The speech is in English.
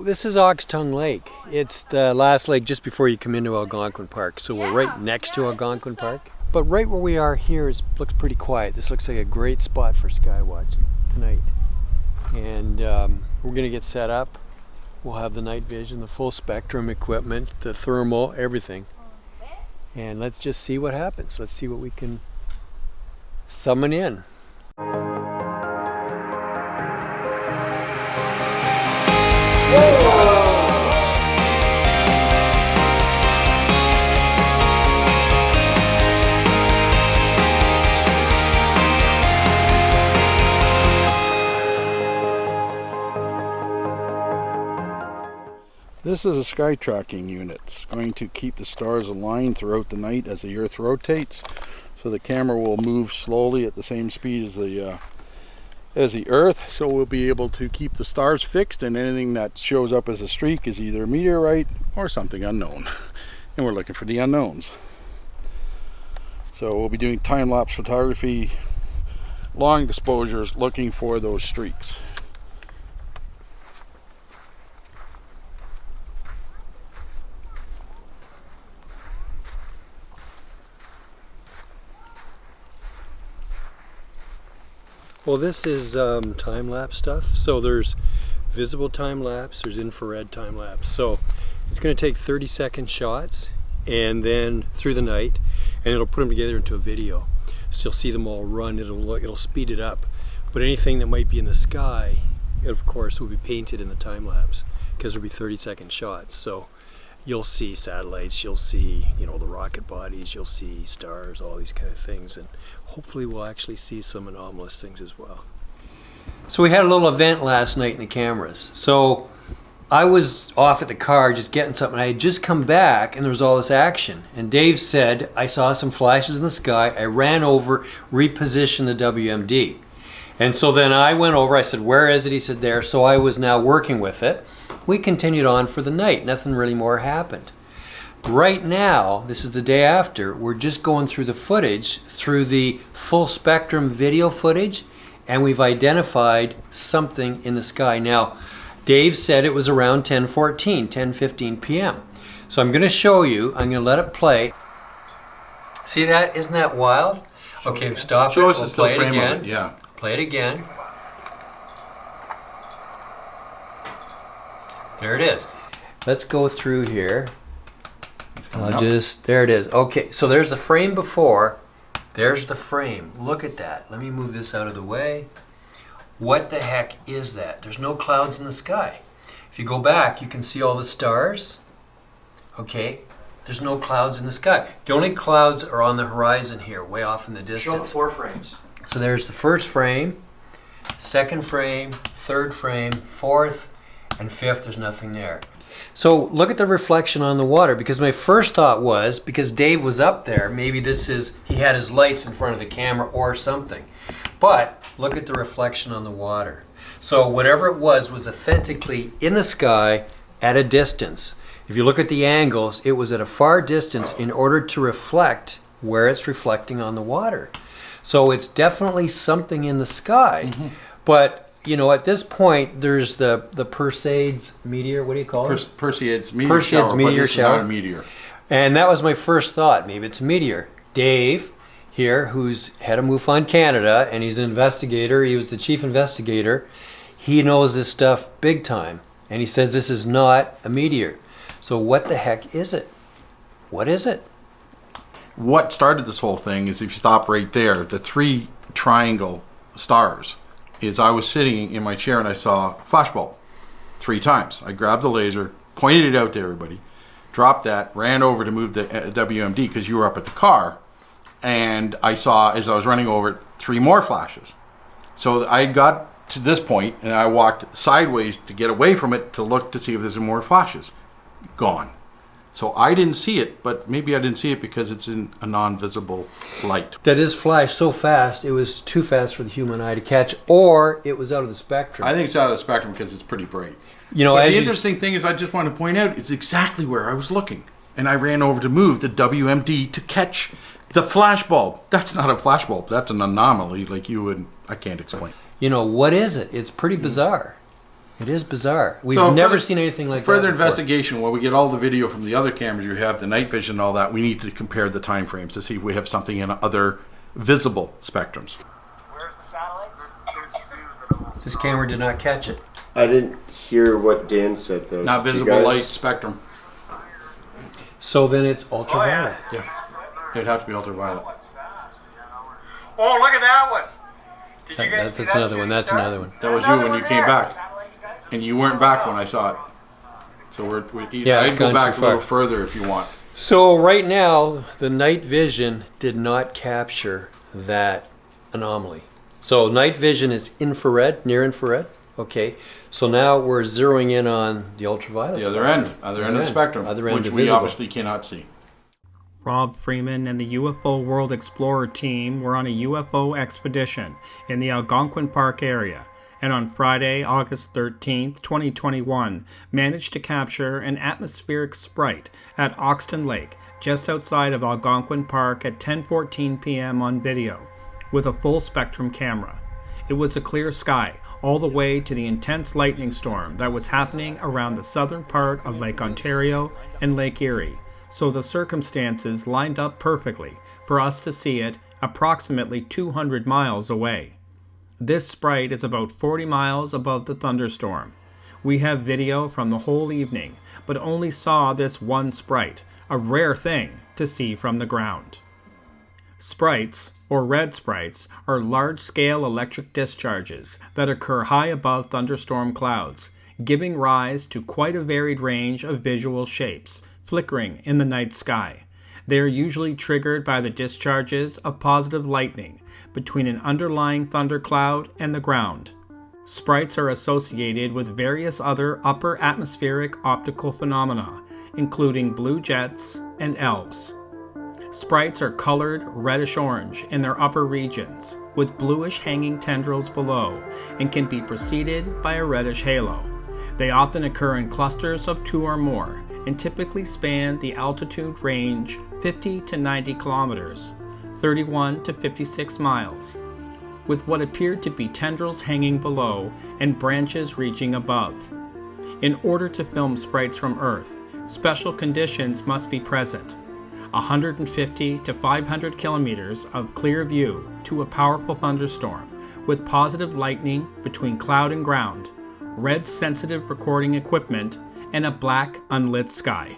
This is Oxtongue Lake. It's the last lake just before you come into Algonquin Park. So we're right next to Algonquin Park. But right where we are here looks pretty quiet. This looks like a great spot for sky watching tonight. And we're gonna get set up. We'll have the night vision, the full spectrum equipment, the thermal, everything. And let's just see what happens. Let's see what we can summon in. This is a sky tracking unit. It's going to keep the stars aligned throughout the night as the Earth rotates, so the camera will move slowly at the same speed as the Earth, so we'll be able to keep the stars fixed, and anything that shows up as a streak is either a meteorite or something unknown, and we're looking for the unknowns. So we'll be doing time-lapse photography, long exposures, looking for those streaks. Well, this is time-lapse stuff. So there's visible time-lapse, there's infrared time-lapse. So it's going to take 30-second shots and then through the night, and it'll put them together into a video. So you'll see them all run, it'll speed it up. But anything that might be in the sky, it of course will be painted in the time-lapse because there'll be 30-second shots. So you'll see satellites, you'll see, the rocket bodies, you'll see stars, all these kind of things, and hopefully we'll actually see some anomalous things as well. So we had a little event last night in the cameras. So I was off at the car just getting something. I had just come back and there was all this action. And Dave said, I saw some flashes in the sky. I ran over, repositioned the WMD. And so then I went over, I said, where is it? He said, there. So I was now working with it. We continued on for the night. Nothing really more happened. Right now, this is the day after, we're just going through the footage, through the full spectrum video footage, and we've identified something in the sky. Now, Dave said it was around 10:15 p.m. So I'm going to show you, I'm going to let it play. See that? Isn't that wild? Okay, stop it. We'll play it again. Yeah. Play it again. There it is. Let's go through here. There it is. Okay, so there's the frame before. There's the frame. Look at that. Let me move this out of the way. What the heck is that? There's no clouds in the sky. If you go back, you can see all the stars. Okay, there's no clouds in the sky. The only clouds are on the horizon here, way off in the distance. Show 4 frames. So there's the first frame, second frame, third frame, fourth, and fifth, there's nothing there. So look at the reflection on the water, because my first thought was, because Dave was up there, maybe he had his lights in front of the camera or something. But look at the reflection on the water. So whatever it was authentically in the sky at a distance. If you look at the angles, it was at a far distance in order to reflect where it's reflecting on the water. So it's definitely something in the sky. Mm-hmm. But at this point, there's the Perseids meteor. What do you call it? Perseids meteor shower. Meteor shower. Not a meteor. And that was my first thought. Maybe it's a meteor. Dave here, who's head of MUFON Canada, and he's an investigator. He was the chief investigator. He knows this stuff big time. And he says this is not a meteor. So what the heck is it? What is it? What started this whole thing is, if you stop right there, the 3 triangle stars, is I was sitting in my chair and I saw a flashbulb 3 times. I grabbed the laser, pointed it out to everybody, dropped that, ran over to move the WMD because you were up at the car, and I saw, as I was running over it, 3 more flashes. So I got to this point and I walked sideways to get away from it to look to see if there's more flashes. Gone. So I didn't see it, but maybe I didn't see it because it's in a non-visible light. That is flashed so fast, it was too fast for the human eye to catch, or it was out of the spectrum. I think it's out of the spectrum because it's pretty bright. But the interesting thing is, I just want to point out, it's exactly where I was looking. And I ran over to move the WMD to catch the flashbulb. That's not a flashbulb. That's an anomaly like I can't explain. What is it? It's pretty bizarre. It is bizarre. We've So never further- seen anything like that Further before. investigation, while we get all the video from the other cameras you have, the night vision and all that, we need to compare the time frames to see if we have something in other visible spectrums. Where's the satellite? This camera did not catch it. I didn't hear what Dan said though. Not Did you visible guys- light spectrum. So then it's ultraviolet. Yeah. It'd have to be ultraviolet. Oh, look at that one. Did you guys see That's that another one. That's shooting another one. That was you when you came back. And you weren't back when I saw it. So Yeah, it's I'd go gone back too a little far. further if you want. So right now, the night vision did not capture that anomaly. So night vision is infrared, near infrared. Okay. So now we're zeroing in on the ultraviolet. The other end of the spectrum, Other end which of we visible. obviously cannot see. Rob Freeman and the UFO World Explorer team were on a UFO expedition in the Algonquin Park area, and on Friday, August 13th, 2021, managed to capture an atmospheric Sprite at Oxtongue Lake, just outside of Algonquin Park at 10:14 p.m. on video, with a full spectrum camera. It was a clear sky, all the way to the intense lightning storm that was happening around the southern part of Lake Ontario and Lake Erie, so the circumstances lined up perfectly for us to see it approximately 200 miles away. This Sprite is about 40 miles above the thunderstorm. We have video from the whole evening, but only saw this one Sprite, a rare thing to see from the ground. Sprites, or red sprites, are large-scale electric discharges that occur high above thunderstorm clouds, giving rise to quite a varied range of visual shapes, flickering in the night sky. They are usually triggered by the discharges of positive lightning between an underlying thundercloud and the ground. Sprites are associated with various other upper atmospheric optical phenomena, including blue jets and elves. Sprites are colored reddish-orange in their upper regions, with bluish hanging tendrils below, and can be preceded by a reddish halo. They often occur in clusters of 2 or more, and typically span the altitude range 50 to 90 kilometers, 31 to 56 miles, with what appeared to be tendrils hanging below and branches reaching above. In order to film sprites from Earth, special conditions must be present. 150 to 500 kilometers of clear view to a powerful thunderstorm, with positive lightning between cloud and ground, red sensitive recording equipment, and a black unlit sky.